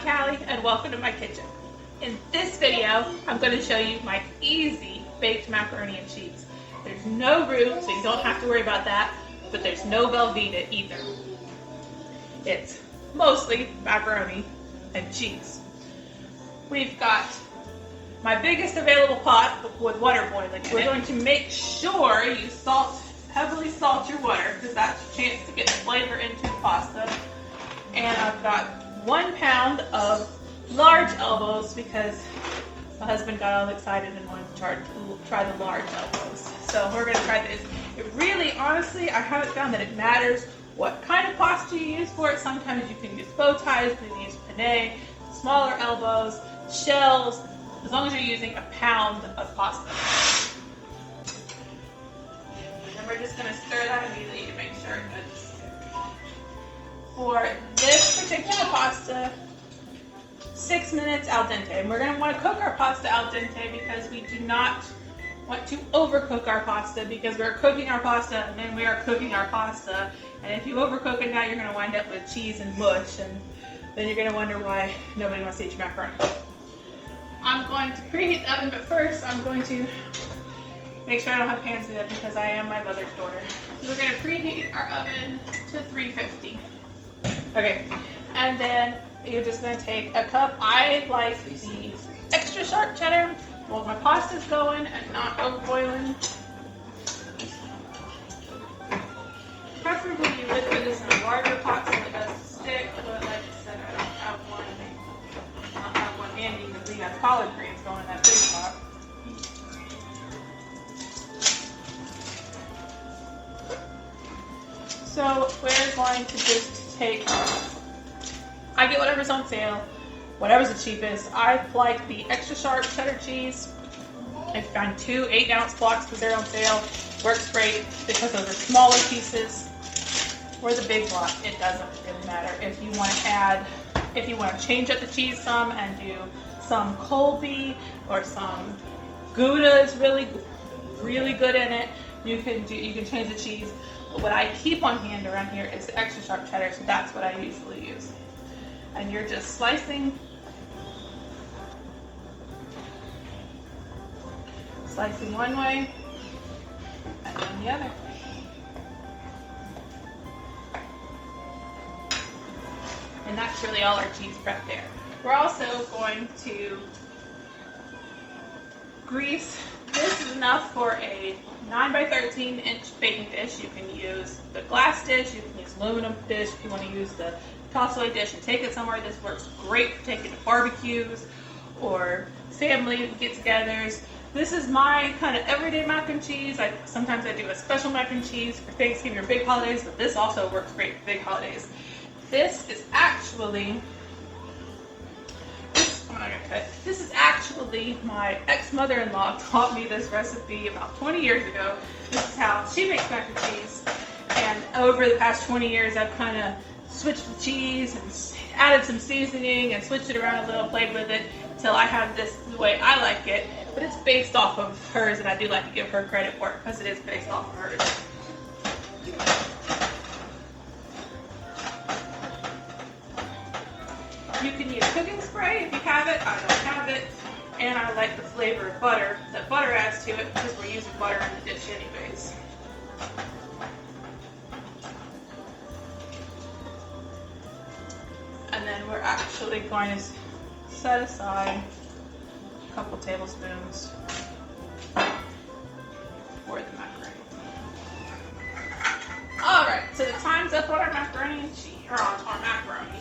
Callie and welcome to my kitchen. In this video, I'm going to show you my easy baked macaroni and cheese. There's no roux, so you don't have to worry about that, but there's no Velveeta either. It's mostly macaroni and cheese. We've got my biggest available pot with water boiling. We're going to make sure you heavily salt your water because that's your chance to get the flavor into the pasta. And I've got 1 pound of large elbows because my husband got all excited and wanted to try the large elbows. So we're going to try this. It really, honestly, I haven't found that it matters what kind of pasta you use for it. Sometimes you can use bow ties, you can use penne, smaller elbows, shells, as long as you're using 1 pound of pasta. And we're just going to stir that immediately to make sure it's for this particular pasta, 6 minutes al dente. And we're going to want to cook our pasta al dente because we do not want to overcook our pasta because we're cooking our pasta and then we are cooking our pasta. And if you overcook it now, you're going to wind up with cheese and mush, and then you're going to wonder why nobody wants to eat your macaroni. I'm going to preheat the oven, but first I'm going to make sure I don't have pans in it because I am my mother's daughter. So we're going to preheat our oven to 350. Okay, and then you're just going to take a cup. I like the extra sharp cheddar while my pasta's going and not overboiling. Preferably you would put this in a larger pot so it doesn't stick, but like I said, I don't have one handy because we got collard greens going in that big pot. So we're going to just take, I get whatever's on sale, whatever's the cheapest. I like the extra sharp cheddar cheese. I found 2 8-ounce blocks because they're on sale. Works great because those are smaller pieces. Or the big block, it doesn't really matter. If you want to change up the cheese some and do some Colby or some Gouda is really good in it, you can change the cheese. But what I keep on hand around here is the extra sharp cheddar, so that's what I usually use. And you're just slicing one way and then the other. And that's really all our cheese prep there. We're also going to grease. This is enough for a 9 by 13 inch baking dish. You can use the glass dish, you can use aluminum dish, if you want to use the toss-away dish and take it somewhere. This works great for taking to barbecues or family get-togethers. This is my kind of everyday mac and cheese. Sometimes I do a special mac and cheese for Thanksgiving or big holidays, but this also works great for big holidays. This is actually my ex-mother-in-law taught me this recipe about 20 years ago. This is how she makes mac and cheese. And over the past 20 years, I've kind of switched the cheese and added some seasoning and switched it around a little, played with it until I have this the way I like it. But it's based off of hers, and I do like to give her credit for it because it is based off of hers. You can use cooking spray if you have it. I don't have it. And I like the flavor of butter that butter adds to it because we're using butter in the dish anyways. And then we're actually going to set aside a couple tablespoons for the macaroni. Alright, so the time's up on our macaroni and cheese, or on our macaroni.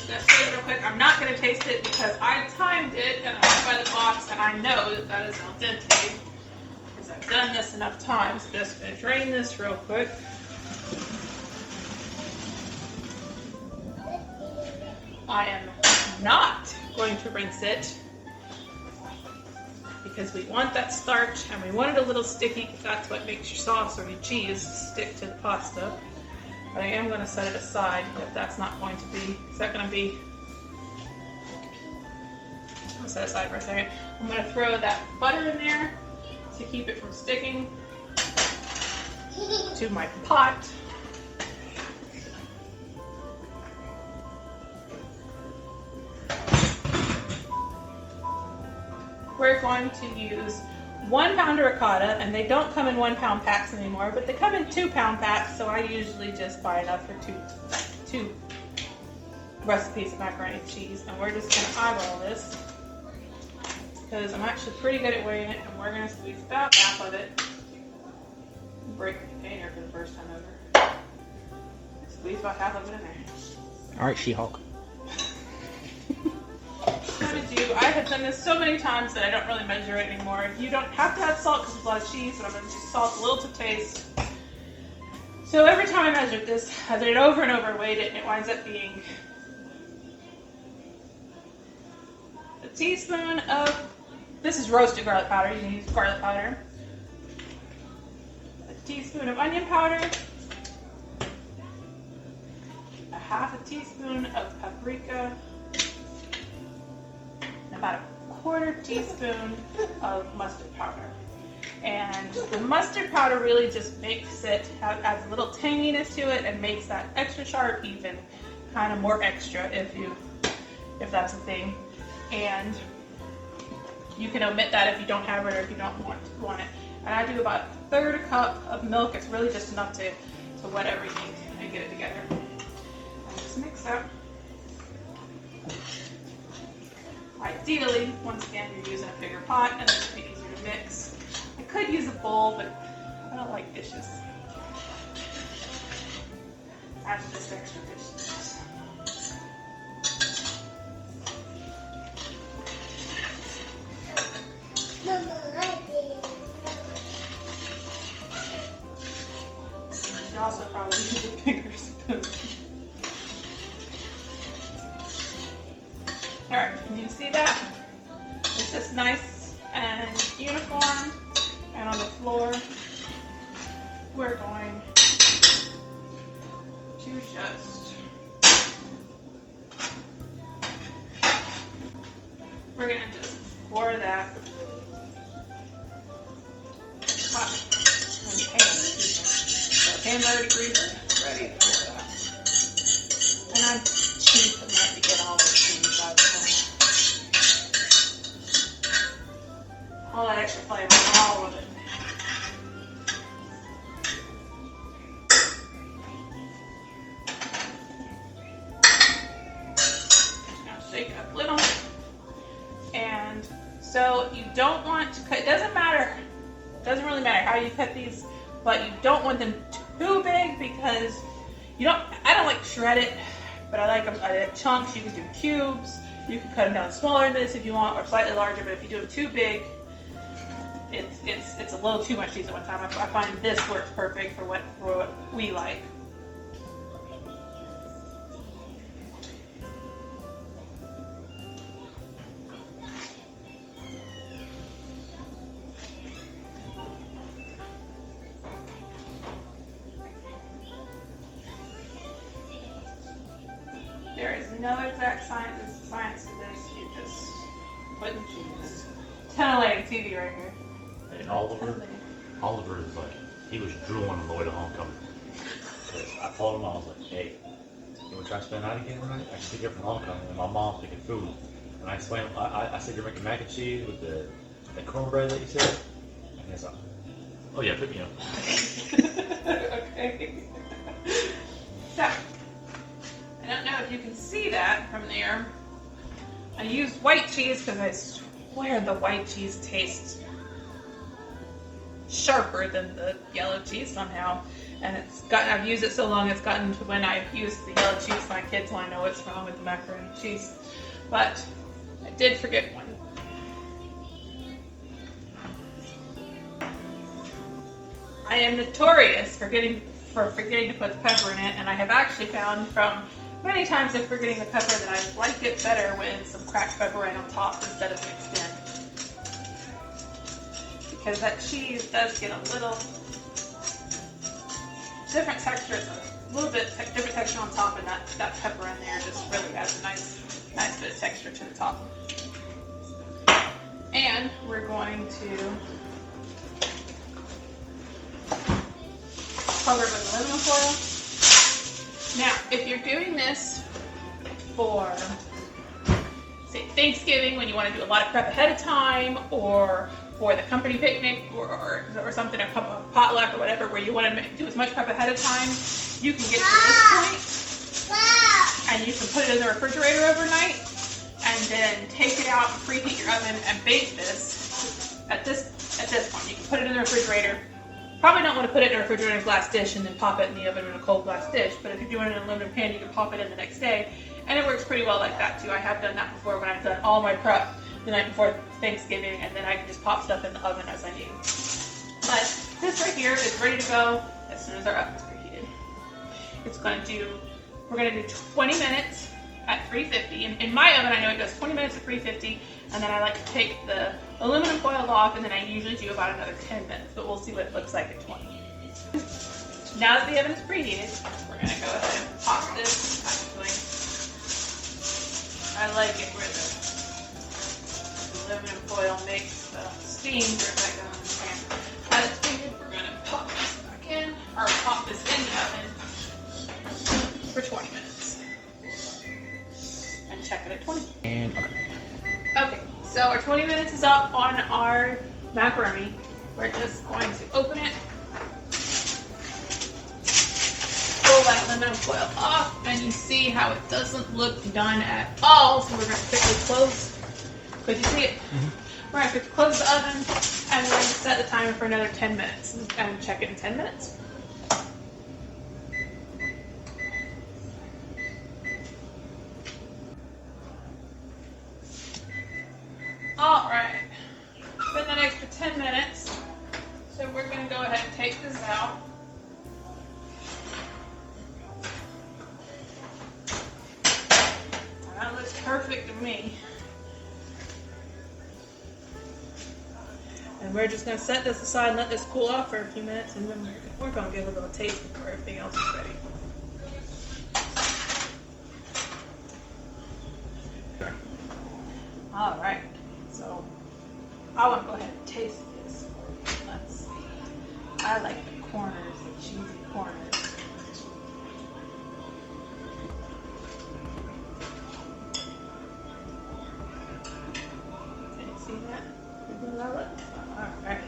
Gonna say real quick, I'm not going to taste it because I timed it and I went by the box and I know that is al dente because I've done this enough times. Just going to drain this real quick. I am not going to rinse it because we want that starch and we want it a little sticky because that's what makes your sauce or your cheese stick to the pasta. But I am going to set it aside if that's not going to be, is that going to be, I'm going to set it aside for a second. I'm going to throw that butter in there to keep it from sticking to my pot. we're going to use 1 pound of ricotta, and they don't come in 1 pound packs anymore, but they come in 2 pound packs, so I usually just buy enough for two recipes of macaroni and cheese. And we're just gonna eyeball this because I'm actually pretty good at weighing it, and we're gonna squeeze about half of it. Break the container for the first time ever. Squeeze about half of it in there. All right, She-Hulk. I have done this so many times that I don't really measure it anymore. You don't have to have salt because it's a lot of cheese, but I'm going to just salt a little to taste. So every time I measured this, I did it over and over, weighed it, and it winds up being a teaspoon of, this is roasted garlic powder, you can use garlic powder, a teaspoon of onion powder, a half a teaspoon of paprika, about a 1/4 teaspoon of mustard powder. And the mustard powder really just makes it, adds a little tanginess to it and makes that extra sharp even kind of more extra if that's a thing. And you can omit that if you don't have it or if you don't want it. And I do about 1/3 cup of milk. It's really just enough to wet everything and get it together. And just mix that. Ideally, once again, you're using a bigger pot and it's easier to mix. I could use a bowl, but I don't like dishes. That's just extra dishes. You also probably use a bigger spoon. Alright, can you see that? It's just nice and uniform, and on the floor we're going to just, we're going to just pour that hot in the pan. The pan's already greased, ready for that. And I'm cheap enough to get all the cheese out of the pan. All that extra flavor, all of it. Now shake it up a little. And so you don't want to cut, it doesn't really matter how you cut these, but you don't want them too big because I don't like shred it, but I like them chunks. You can do cubes. You can cut them down smaller than this if you want, or slightly larger, but if you do them too big, it's a little too much cheese at one time. I find this works perfect for what we like. There is no exact science to this. You just put in cheese. Titillating TV right here. And Oliver is like, he was drooling on the way to homecoming. I told him, I was like, hey, you want to try to spend the night again tonight? I can pick you up from homecoming, and my mom's picking food. And I explained, I said, you're making mac and cheese with the cornbread that you said? And he's like, oh yeah, pick me up. Okay. So, I don't know if you can see that from there. I used white cheese because I swear the white cheese tastes sharper than the yellow cheese somehow. And I've used it so long it's gotten to when I've used the yellow cheese, my kids want to know what's wrong with the macaroni and cheese. But I did forget one. I am notorious for forgetting to put the pepper in it, and I have actually found from many times of forgetting the pepper that I like it better when some cracked pepper right on top instead of mixed in. Because that cheese does get a little different texture, a little bit different texture on top, and that pepper in there just really adds a nice bit of texture to the top. And we're going to cover it with aluminum foil. Now, if you're doing this for say Thanksgiving when you want to do a lot of prep ahead of time, or for the company picnic, or something, a potluck or whatever, where you want to do as much prep ahead of time, you can get to this point and you can put it in the refrigerator overnight and then take it out and preheat your oven and bake this. At this point, you can put it in the refrigerator. Probably not want to put it in a refrigerator glass dish and then pop it in the oven in a cold glass dish, but if you're doing it in an aluminum pan, you can pop it in the next day. And it works pretty well like that too. I have done that before when I've done all my prep the night before Thanksgiving, and then I can just pop stuff in the oven as I need. But this right here is ready to go as soon as our oven's preheated. We're going to do 20 minutes at 350. In my oven, I know it does 20 minutes at 350, and then I like to take the aluminum foil off, and then I usually do about another 10 minutes, but we'll see what it looks like at 20. Now that the oven is preheated, we're going to go ahead and pop this. Actually, I like it where the aluminum foil makes the steam drip back down in the pan. As it's preheated, we're going to pop this back in, or pop this in the oven for 20 minutes. And check it at 20. And Okay, so our 20 minutes is up on our macaroni. We're just going to open it, pull that aluminum foil off, and you see how it doesn't look done at all. So we're going to quickly close. Could you see it? We're going to quickly close the oven, and we're going to set the timer for another 10 minutes and check it in 10 minutes. All right, been an extra 10 minutes, so we're going to go ahead and take this out. That looks perfect to me. And we're just going to set this aside and let this cool off for a few minutes, and then we're going to give it a little taste before everything else is ready. okay. All right. So I want to go ahead and taste this. Let's see. I like the corners, the cheesy corners. Can you see that? Isn't that it? All right.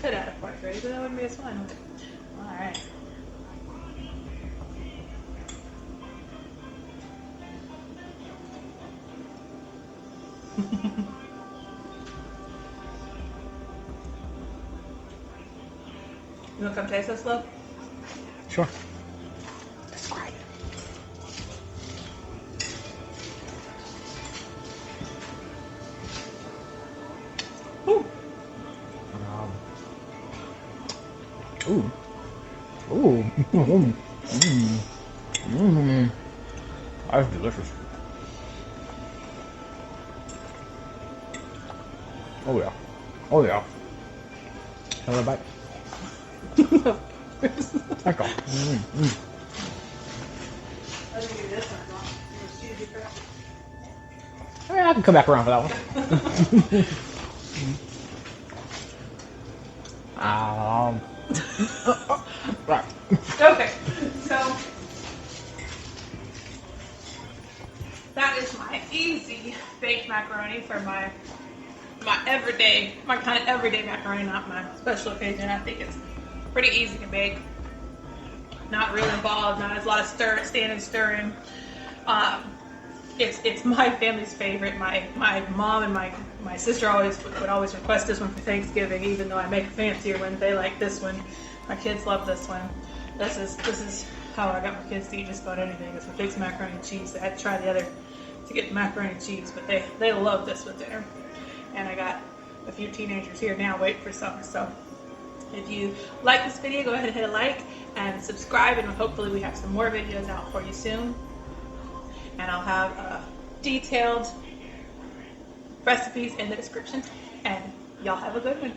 Could add a part ready, but that wouldn't be as fun. All right. You want to come taste this, love? Sure. Ooh. Ooh. Ooh. That's delicious. Oh yeah. Oh yeah. Another bite. Thank you. Let me do this one. Cheesy crap. I can come back around for that one. Right. Okay, so that is my easy baked macaroni for my everyday, my kind of everyday macaroni, not my special occasion. I think it's pretty easy to make, not real involved, not as a lot of standing stirring. It's my family's favorite. My mom and my sister would always request this one for Thanksgiving, even though I make a fancier one. They like this one. My kids love this one. This is how I got my kids to eat just about anything. It's a baked macaroni and cheese. I had to try the other to get the macaroni and cheese, but they love this with dinner. And I got a few teenagers here now waiting for some. So if you like this video, go ahead and hit a like and subscribe, and hopefully we have some more videos out for you soon. And I'll have detailed recipes in the description. And y'all have a good one.